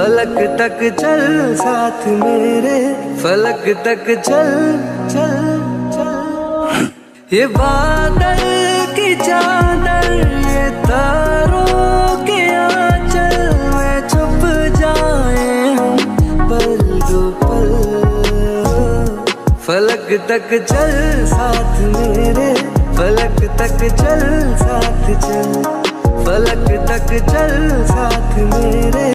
फलक तक चल साथ मेरे, फलक तक चल चल चल। ये बादल की चादर, ये तारों के आंचल में छुप जाए हम पल दो पल। फलक तक चल साथ मेरे, फलक तक चल साथ चल, फलक तक चल साथ